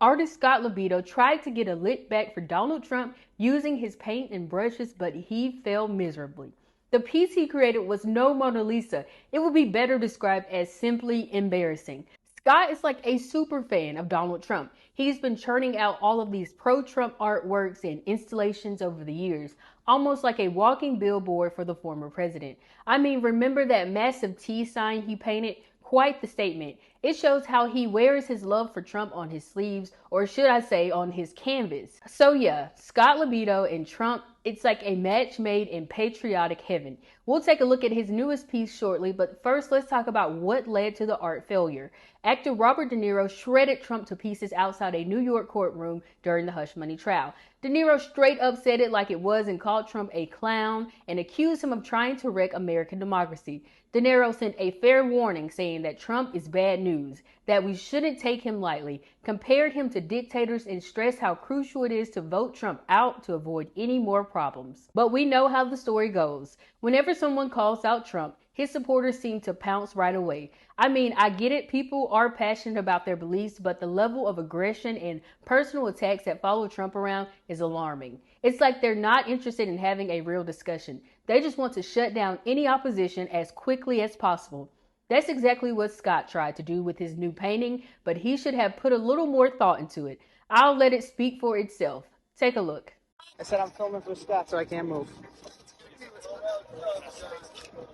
Artist Scott LoBaido tried to get a lick back for Donald Trump using his paint and brushes, but he failed miserably. The piece he created was no Mona Lisa. It would be better described as simply embarrassing. Scott is like a super fan of Donald Trump. He's been churning out all of these pro-Trump artworks and installations over the years, almost like a walking billboard for the former president. I mean, remember that massive T sign he painted? Quite the statement. It shows how he wears his love for Trump on his sleeves, or should I say on his canvas. So yeah, Scott LoBaido and Trump, it's like a match made in patriotic heaven. We'll take a look at his newest piece shortly, but first let's talk about what led to the art failure. Actor Robert De Niro shredded Trump to pieces outside a New York courtroom during the hush money trial. De Niro straight up said it like it was and called Trump a clown and accused him of trying to wreck American democracy. De Niro sent a fair warning saying that Trump is bad news, that we shouldn't take him lightly, compared him to dictators, and stressed how crucial it is to vote Trump out to avoid any more problems. But we know how the story goes. Whenever someone calls out Trump, his supporters seem to pounce right away. I mean, I get it, people are passionate about their beliefs, but the level of aggression and personal attacks that follow Trump around is alarming. It's like they're not interested in having a real discussion. They just want to shut down any opposition as quickly as possible. That's exactly what Scott tried to do with his new painting, but he should have put a little more thought into it. I'll let it speak for itself. Take a look. I said I'm filming for Scott, so I can't move.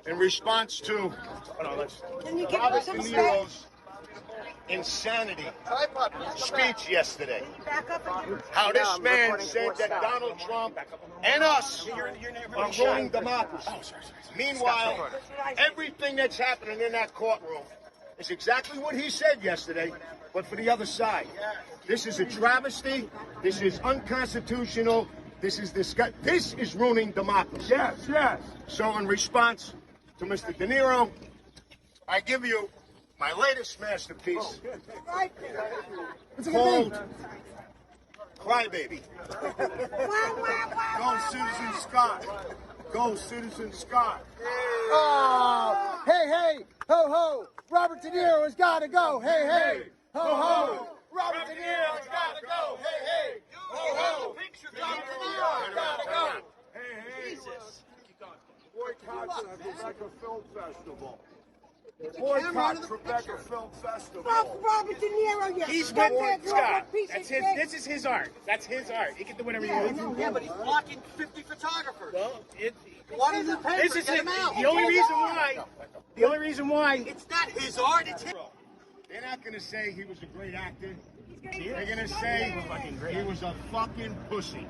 In response to Robert De Niro's insanity speech yesterday, how this man said that Donald Trump and us are ruining democracy. Meanwhile, everything that's happening in that courtroom is exactly what he said yesterday, but for the other side. This is a travesty. This is unconstitutional. This is ruining democracy. Yes, yes. So in response to Mr. De Niro, I give you my latest masterpiece called Crybaby. Go Citizen Scott. Go Citizen Scott. Oh, hey, hey, ho, ho. Robert De Niro has got to go. Hey, hey, ho, ho. Robert De Niro has got to go. Hey, hey, ho, ho. Robert De Niro has got to go. Hey, hey. Jesus. Boycott the Rebecca Film Festival. Boycott Rebecca Film Festival. Fuck Robert De Niro, you He's scumbag, Scott. piece That's of his. shit. This is his art. That's his art. He can do whatever he Yeah, wants. no, Yeah, but he's blocking 50 photographers. Well, What is the paper? this is Get his, him out. the only reason why. The only reason why. It's not his art, it's his. They're not going to say he was a great actor. They're going to say he was a fucking pussy.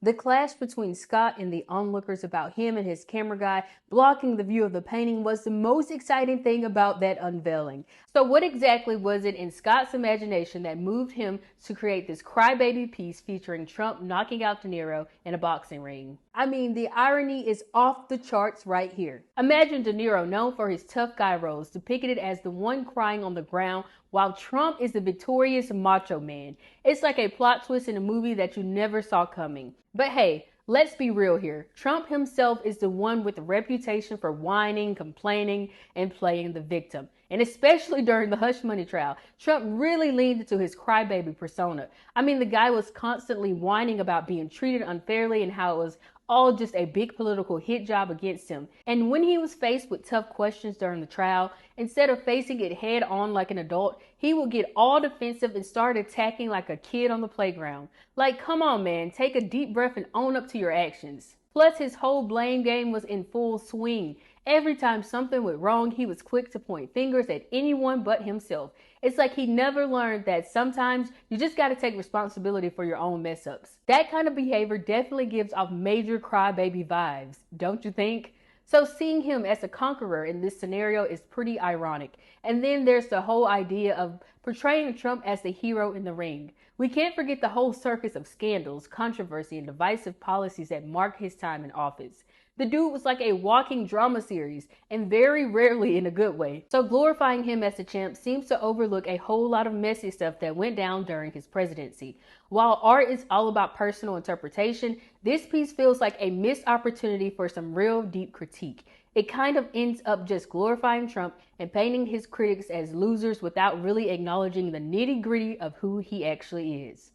The clash between Scott and the onlookers about him and his camera guy blocking the view of the painting was the most exciting thing about that unveiling. So what exactly was it in Scott's imagination that moved him to create this crybaby piece featuring Trump knocking out De Niro in a boxing ring? I mean, the irony is off the charts right here. Imagine De Niro, known for his tough guy roles, depicted as the one crying on the ground while Trump is the victorious macho man. It's like a plot twist in a movie that you never saw coming. But hey, let's be real here. Trump himself is the one with a reputation for whining, complaining, and playing the victim. And especially during the hush money trial, Trump really leaned into his crybaby persona. I mean, the guy was constantly whining about being treated unfairly and how it was all just a big political hit job against him. And when he was faced with tough questions during the trial, instead of facing it head on like an adult, he would get all defensive and start attacking like a kid on the playground. Like, come on, man, take a deep breath and own up to your actions. Plus, his whole blame game was in full swing. Every time something went wrong, he was quick to point fingers at anyone but himself. It's like he never learned that sometimes you just got to take responsibility for your own mess ups. That kind of behavior definitely gives off major crybaby vibes, don't you think? So seeing him as a conqueror in this scenario is pretty ironic. And then there's the whole idea of portraying Trump as the hero in the ring. We can't forget the whole circus of scandals, controversy, and divisive policies that marked his time in office. The dude was like a walking drama series, and very rarely in a good way. So glorifying him as a champ seems to overlook a whole lot of messy stuff that went down during his presidency. While art is all about personal interpretation, this piece feels like a missed opportunity for some real deep critique. It kind of ends up just glorifying Trump and painting his critics as losers without really acknowledging the nitty-gritty of who he actually is.